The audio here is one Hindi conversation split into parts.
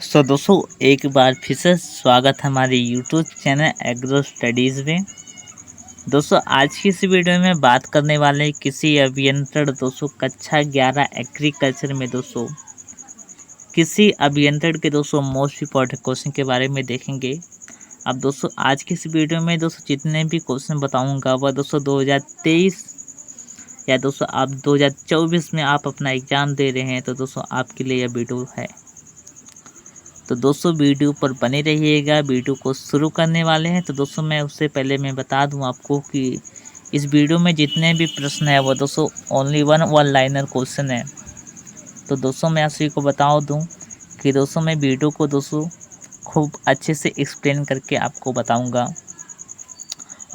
दोस्तों एक बार फिर से स्वागत है हमारे यूट्यूब चैनल एग्रो स्टडीज़ में। दोस्तों आज की इस वीडियो में बात करने वाले हैं किसी अभियंत्रण दोस्तों कक्षा 11 एग्रीकल्चर में दोस्तों किसी अभियंत्रण के दोस्तों मोस्ट इम्पॉर्टेंट क्वेश्चन के बारे में देखेंगे। अब दोस्तों आज की इस वीडियो में दोस्तों जितने भी क्वेश्चन बताऊंगा वह दोस्तों 2023 या दोस्तों आप 2024 में आप अपना एग्ज़ाम दे रहे हैं तो दोस्तों आपके लिए यह वीडियो है। तो दोस्तों वीडियो पर बने रहिएगा। वीडियो को शुरू करने वाले हैं तो दोस्तों मैं उससे पहले मैं बता दूं आपको कि इस वीडियो में जितने भी प्रश्न है वो दोस्तों ओनली वन लाइनर क्वेश्चन है। तो दोस्तों मैं आप सभी को बता दूं कि दोस्तों मैं वीडियो को दोस्तों खूब अच्छे से एक्सप्लेन करके आपको बताऊंगा।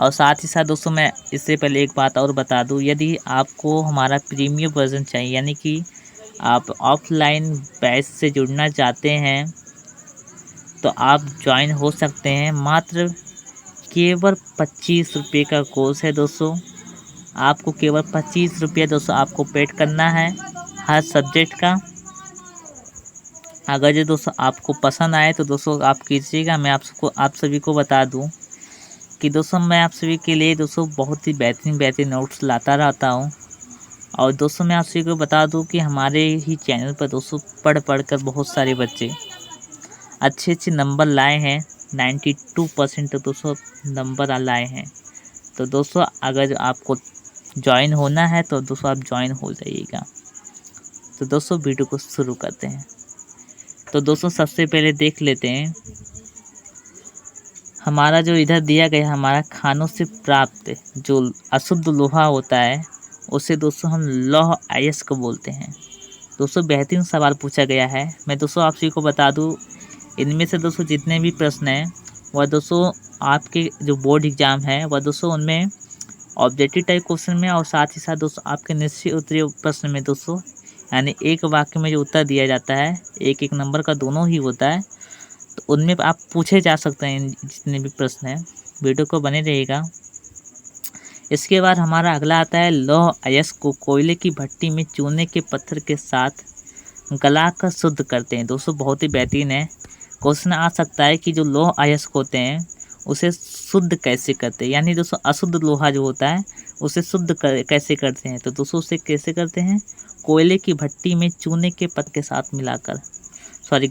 और साथ ही साथ दोस्तों मैं इससे पहले एक बात और बता दूं, यदि आपको हमारा प्रीमियम वर्जन चाहिए यानी कि आप ऑफलाइन बैच से जुड़ना चाहते हैं तो आप ज्वाइन हो सकते हैं। मात्र केवल 25 रुपये का कोर्स है दोस्तों। आपको केवल 25 रुपये दोस्तों आपको पेड करना है हर सब्जेक्ट का। अगर जो दोस्तों आपको पसंद आए तो दोस्तों आप कीजिएगा। मैं आप सभी को बता दूं कि दोस्तों मैं आप सभी के लिए दोस्तों बहुत ही बेहतरीन नोट्स लाता रहता हूं। और दोस्तों मैं आप सभी को बता दूं कि हमारे ही चैनल पर दोस्तों पढ़ कर बहुत सारे बच्चे अच्छे नंबर लाए हैं। 92% तो दोस्तों नंबर लाए हैं। तो दोस्तों अगर आपको ज्वाइन होना है तो दोस्तों आप ज्वाइन हो जाइएगा। तो दोस्तों वीडियो को शुरू करते हैं। तो दोस्तों सबसे पहले देख लेते हैं हमारा जो इधर दिया गया हमारा खानों से प्राप्त जो अशुद्ध लोहा होता है उसे दोस्तों हम लौह अयस्क को बोलते हैं। दोस्तों बेहतरीन सवाल पूछा गया है। मैं दोस्तों आप सभी को बता दूं इनमें से दोस्तों जितने भी प्रश्न हैं वह दोस्तों आपके जो बोर्ड एग्ज़ाम है वह दोस्तों उनमें ऑब्जेक्टिव टाइप क्वेश्चन में और साथ ही साथ दोस्तों आपके निश्चित उत्तरीय प्रश्न में दोस्तों यानी एक वाक्य में जो उत्तर दिया जाता है एक एक नंबर का दोनों ही होता है तो उनमें आप पूछे जा सकते हैं जितने भी प्रश्न हैं। वीडियो को बने रहिएगा। इसके बाद हमारा अगला आता है लौह अयस्क को कोयले की भट्टी में चूने के पत्थर के साथ गला कर शुद्ध करते हैं। दोस्तों बहुत ही बेहतरीन है। क्वेश्चन आ सकता है कि जो लौह अयस्क होते हैं उसे शुद्ध कैसे करते हैं, यानी दोस्तों अशुद्ध लोहा जो होता है उसे शुद्ध कैसे करते हैं। तो दोस्तों उसे कैसे करते हैं, कोयले की भट्टी में चूने के पत्थर के साथ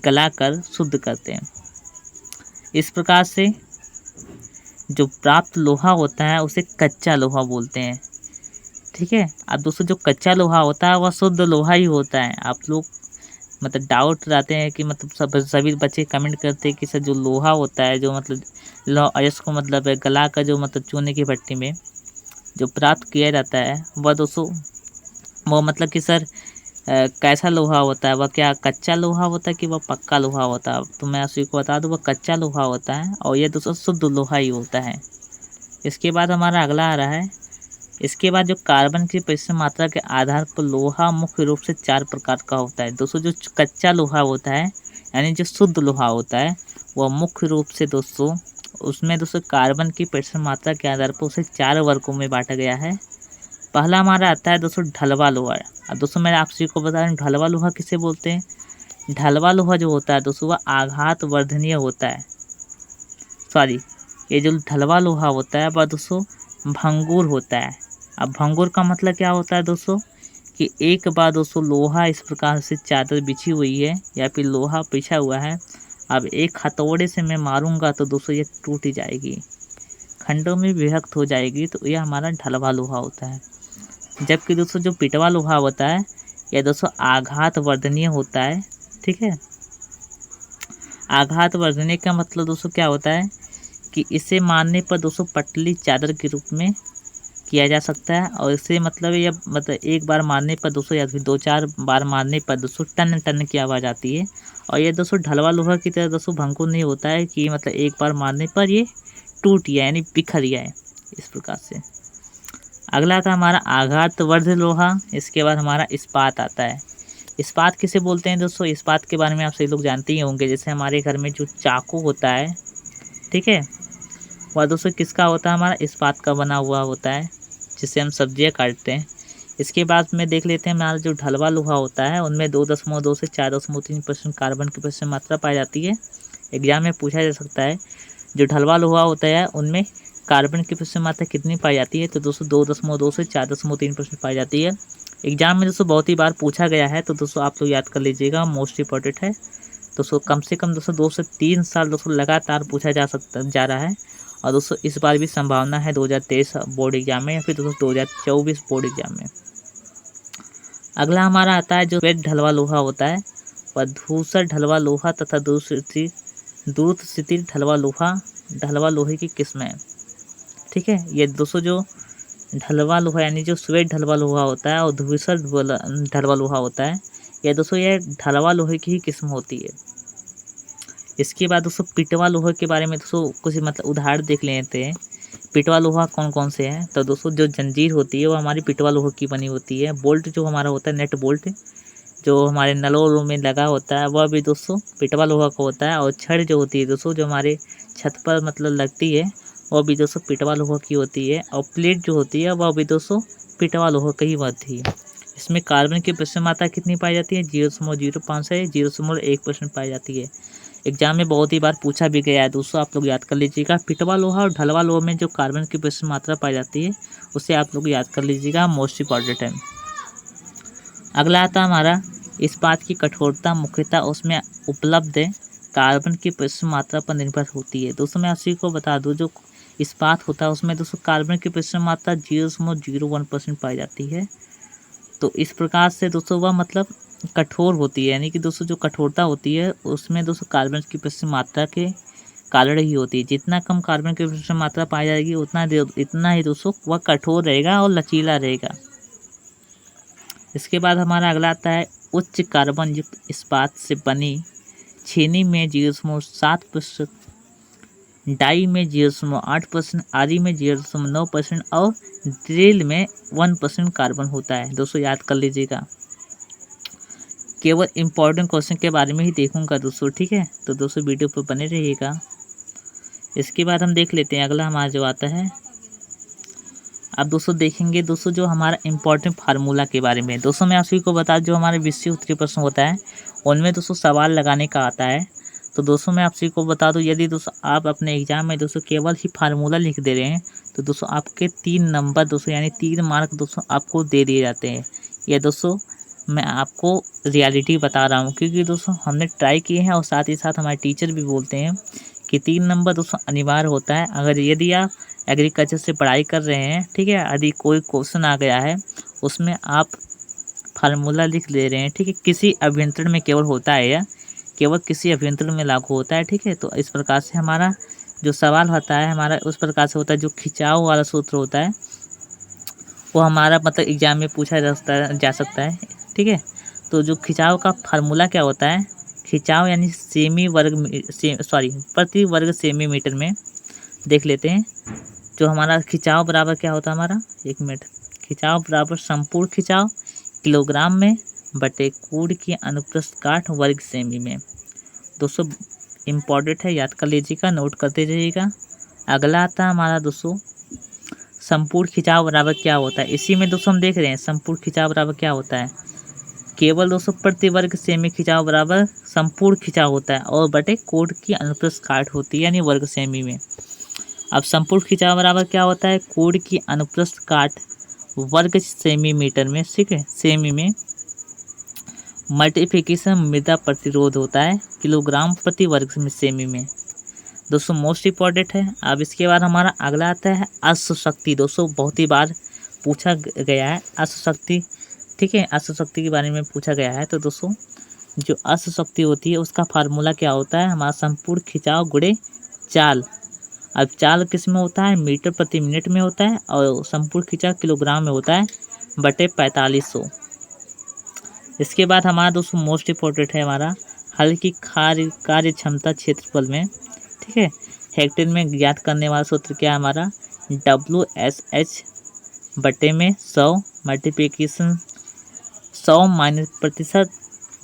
गलाकर शुद्ध करते हैं। इस प्रकार से जो प्राप्त लोहा होता है उसे कच्चा लोहा बोलते हैं। ठीक है। अब दोस्तों जो कच्चा लोहा होता है वह शुद्ध लोहा ही होता है। आप लोग डाउट रहते हैं कि सभी बच्चे कमेंट करते हैं कि सर जो लोहा होता है जो लौह अयस्क को है गला का जो चूने की भट्टी में जो प्राप्त किया जाता है वह दोस्तों वो कि सर कैसा लोहा होता है, वह क्या कच्चा लोहा होता है कि वह पक्का लोहा होता है। तो मैं आप को बता दूं वह कच्चा लोहा होता है और यह दोस्तों शुद्ध लोहा ही होता है। इसके बाद हमारा अगला आ रहा है। इसके बाद जो कार्बन की प्रतिशत मात्रा के आधार पर लोहा मुख्य रूप से 4 प्रकार का होता है। दोस्तों जो कच्चा लोहा होता है यानी जो शुद्ध लोहा होता है वह मुख्य रूप से दोस्तों उसमें दोस्तों कार्बन की प्रतिशत मात्रा के आधार पर उसे 4 वर्गों में बांटा गया है। पहला हमारा आता है दोस्तों ढलवा लोहा। अब दोस्तों मैं आप सभी को बता रहा हूँ ढलवा लोहा किसे बोलते हैं। ढलवा लोहा जो होता है दोस्तों वह आघात वर्धनीय होता है। ये जो ढलवा लोहा होता है वह दोस्तों भंगुर होता है। अब भंगुर का मतलब क्या होता है दोस्तों कि एक बार दोस्तों लोहा इस प्रकार से चादर बिछी हुई है या फिर लोहा बिछा हुआ है, अब एक हथौड़े से मैं मारूंगा तो दोस्तों ये टूट ही जाएगी, खंडों में विभक्त हो जाएगी। तो यह हमारा ढलवा लोहा होता है। जबकि दोस्तों जो पिटवा लोहा होता है यह दोस्तों आघात वर्धनीय होता है। ठीक है। आघात वर्धनीय का मतलब दोस्तों क्या होता है कि इसे मारने पर दोस्तों पतली चादर के रूप में किया जा सकता है और इसे एक बार मारने पर दोस्तों या फिर 2-4 बार मारने पर दोस्तों टन टन की आवाज़ आती है। और ये दोस्तों ढलवा लोहा की तरह दोस्तों भंगुर नहीं होता है कि एक बार मारने पर ये टूट गया यानी बिखर गया है इस प्रकार से। अगला था हमारा आघात वर्ध लोहा। इसके बाद हमारा इस्पात आता है। इस्पात किसे बोलते हैं दोस्तों, इस्पात के बारे में आप सभी लोग जानते ही होंगे। जैसे हमारे घर में जो चाकू होता है, ठीक है, वह दोस्तों किसका होता है, हमारा इस्पात का बना हुआ होता है जिससे हम सब्जियां काटते हैं। इसके बाद में देख लेते हैं हमारा जो ढलवा लोहा होता है उनमें 2.2 से 4.3% कार्बन की प्रतिशत मात्रा पाई जाती है। एग्जाम में पूछा जा सकता है जो ढलवा लोहा होता है उनमें कार्बन की प्रतिशत मात्रा कितनी पाई जाती है, तो दोस्तों 2.2 से 4.3% पाई जाती है। एग्जाम में दोस्तों बहुत ही बार पूछा गया है, तो दोस्तों आप लोग याद कर लीजिएगा, मोस्ट इंपॉर्टेंट है। दोस्तों कम से कम दोस्तों 2 से 3 साल दोस्तों लगातार पूछा जा रहा है। और दोस्तों इस बार भी संभावना है 2023 बोर्ड एग्जाम में या फिर दोस्तों 2024 बोर्ड एग्जाम में। अगला हमारा आता है जो स्वेट ढलवा लोहा होता है वह धूसर ढलवा लोहा तथा दूध स्थिर ढलवा लोहे की किस्म है। ठीक है, ये दोस्तों जो ढलवा लोहा यानी जो स्वेट ढलवा लोहा होता है और धूसर ढलवा लोहा होता है, ये दोस्तों ये ढलवा लोहे की ही किस्म होती है। इसके बाद दोस्तों पिटवा लोहे के बारे में दोस्तों कुछ मतलब उदाहरण देख लेते हैं। पिटवा लोहा कौन कौन से हैं, तो दोस्तों जो जंजीर होती है वो हमारी पिटवा लोहे की बनी होती है। बोल्ट जो हमारा होता है, नेट बोल्ट जो हमारे नलों में लगा होता है वह भी दोस्तों पिटवा लोहा का होता है। और छड़ जो होती है दोस्तों जो हमारे छत पर मतलब लगती है वह भी दोस्तों पिटवा लोहा की होती है। और प्लेट जो होती है वह भी दोस्तों पिटवा लोहा की ही होती है। इसमें कार्बन की प्रतिशत मात्रा कितनी पाई जाती है, 0.05 से 0.1% पाई जाती है। एग्जाम में बहुत ही बार पूछा भी गया है दोस्तों, आप लोग याद कर लीजिएगा। पिटवा लोहा और ढलवा लोहा में जो कार्बन की प्रतिशत मात्रा पाई जाती है उसे आप लोग याद कर लीजिएगा, मोस्ट इंपॉर्टेंट है। अगला आता है हमारा इस्पात की कठोरता मुख्यतः उसमें उपलब्ध कार्बन की प्रतिशत मात्रा पर निर्भर होती है। दोस्तों मैं आप को बता दूं जो इस्पात होता है उसमें दोस्तों कार्बन की प्रतिशत मात्रा 0.01% पाई जाती है। तो इस प्रकार से दोस्तों वह मतलब कठोर होती है, यानी कि दोस्तों जो कठोरता होती है उसमें दोस्तों कार्बन की प्रतिशत मात्रा के कारण ही होती है। जितना कम कार्बन की प्रतिशत मात्रा पाई जाएगी इतना ही दोस्तों वह कठोर रहेगा और लचीला रहेगा। इसके बाद हमारा अगला आता है उच्च कार्बन युक्त इस्पात से बनी छेनी में 0.7%, डाई में 0.8%, आरी में 0.9% और ड्रिल में 1% कार्बन होता है। दोस्तों याद कर लीजिएगा, केवल इम्पोर्टेंट क्वेश्चन के बारे में ही देखूंगा दोस्तों, ठीक है। तो दोस्तों वीडियो पर बने रहिएगा। इसके बाद हम देख लेते हैं अगला हमारा जो आता है। अब दोस्तों देखेंगे दोस्तों जो हमारा इम्पोर्टेंट फार्मूला के बारे में। दोस्तों मैं आप सभी को बता जो हमारे विषय उत्तरीय प्रश्न होता है उनमें दोस्तों सवाल लगाने का आता है। तो दोस्तों मैं आप सभी को बता दूं यदि दोस्तों आप अपने एग्जाम में दोस्तों केवल ही फार्मूला लिख दे रहे हैं तो दोस्तों आपके 3 नंबर दोस्तों यानी 3 मार्क दोस्तों आपको दे दिए जाते हैं। यह दोस्तों मैं आपको रियलिटी बता रहा हूँ, क्योंकि दोस्तों हमने ट्राई किए हैं और साथ ही साथ हमारे टीचर भी बोलते हैं कि 3 नंबर दोस्तों अनिवार्य होता है। अगर यदि आप एग्रीकल्चर से पढ़ाई कर रहे हैं, ठीक है, यदि कोई क्वेश्चन आ गया है उसमें आप फार्मूला लिख ले रहे हैं, ठीक है, किसी अभियंत्रण में केवल होता है या केवल किसी अभियंत्रण में लागू होता है, ठीक है। तो इस प्रकार से हमारा जो सवाल होता है हमारा उस प्रकार से होता है। जो खिंचाव वाला सूत्र होता है वो हमारा मतलब एग्जाम में पूछा जा सकता है, ठीक है। तो जो खिंचाव का फार्मूला क्या होता है, खिंचाव यानी प्रति वर्ग सेमीमीटर में देख लेते हैं। जो हमारा खिंचाव बराबर क्या होता है हमारा, 1 मिनट, खिंचाव बराबर संपूर्ण खिंचाव किलोग्राम में बटे कोण की अनुप्रस्थ काट वर्ग सेमी में। दोस्तों इम्पॉर्टेंट है, याद कर लीजिएगा, नोट करते रहिएगा। अगला आता है हमारा दोस्तों संपूर्ण खिंचाव बराबर क्या होता है। इसी में दोस्तों हम देख रहे हैं संपूर्ण खिंचाव बराबर क्या होता है, केवल दोस्तों प्रति वर्ग सेमी खिंचाव बराबर संपूर्ण खिंचाव होता है और बटे कोण की अनुप्रस्थ काट होती है यानी वर्ग सेमी में। अब संपूर्ण खिंचाव बराबर क्या होता है, कोण की अनुप्रस्थ काट वर्ग सेमीमीटर में, ठीक है, सेमी में मल्टीप्लिकेशन मृदा प्रतिरोध होता है किलोग्राम प्रति वर्ग में सेमी में। दोस्तों मोस्ट इम्पॉर्टेंट है। अब इसके बाद हमारा अगला आता है अश्व शक्ति। दोस्तों बहुत ही बार पूछा गया है अश्व शक्ति, ठीक है, अश्व शक्ति के बारे में पूछा गया है। तो दोस्तों जो अश्व शक्ति होती है उसका फार्मूला क्या होता है, हमारा संपूर्ण खिंचाव गुणे चाल। अब चाल किस में होता है, मीटर प्रति मिनट में होता है और संपूर्ण खिंचाव किलोग्राम में होता है बटे 4500। इसके बाद हमारा दोस्तों मोस्ट इम्पोर्टेंट है हमारा हल की कार्य क्षमता क्षेत्रफल में, ठीक है, हेक्टेयर में ज्ञात करने वाला सूत्र क्या है हमारा, WSH बटे में 100 मल्टीप्लिकेशन 100 माइनस प्रतिशत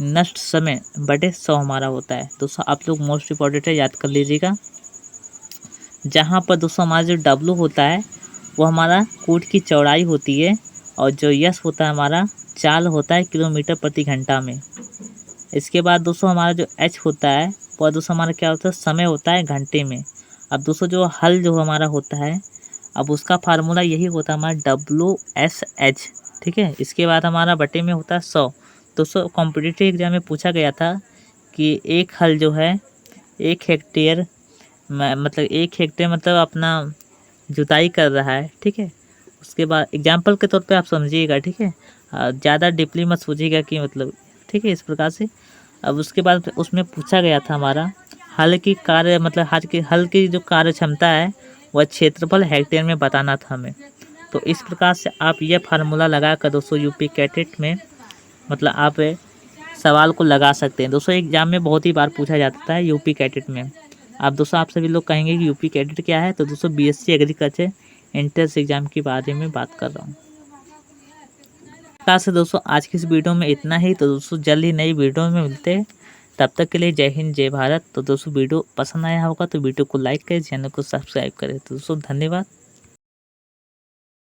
नष्ट समय बटे 100 हमारा होता है। दोस्तों आप लोग मोस्ट इम्पोर्टेंट है, याद कर लीजिएगा। जहाँ पर दोस्तों हमारा जो W होता है वो हमारा कोट की चौड़ाई होती है और जो यस होता है हमारा चाल होता है किलोमीटर प्रति घंटा में। इसके बाद दोस्तों हमारा जो एच होता है वह दोस्तों हमारा क्या होता है समय होता है घंटे में। अब दोस्तों जो हल जो हमारा होता है अब उसका फार्मूला यही होता है हमारा WSH, ठीक है। इसके बाद हमारा बटे में होता है 100। दोस्तों कॉम्पिटिटिव एग्जाम में पूछा गया था कि एक हल जो है 1 हेक्टेयर मतलब 1 हेक्टेयर मतलब अपना जुताई कर रहा है, ठीक है। उसके बाद एग्जाम्पल के तौर पे आप समझिएगा, ठीक है। ज़्यादा डीपली मत सोचिएगा कि मतलब, ठीक है, इस प्रकार से। अब उसके बाद उसमें पूछा गया था हमारा हल की कार्य मतलब हल की जो कार्य क्षमता है वह क्षेत्रफल हेक्टेयर में बताना था हमें। तो इस प्रकार से आप यह फार्मूला लगा कर दोस्तों यूपी कैडेट में मतलब आप सवाल को लगा सकते हैं। दोस्तों एग्जाम में बहुत ही बार पूछा जाता है यूपी कैडेट में। आप दोस्तों आप सभी लोग कहेंगे कि यूपी कैडेट क्या है, तो दोस्तों BSc एग्रीकल्चर एंट्रेंस एग्जाम के बारे में बात कर रहा हूँ। से दोस्तों आज की इस वीडियो में इतना ही। तो दोस्तों जल्द ही नई वीडियो में मिलते हैं, तब तक के लिए जय हिंद जय भारत। तो दोस्तों वीडियो पसंद आया होगा तो वीडियो को लाइक करें, चैनल को सब्सक्राइब करें। तो दोस्तों धन्यवाद।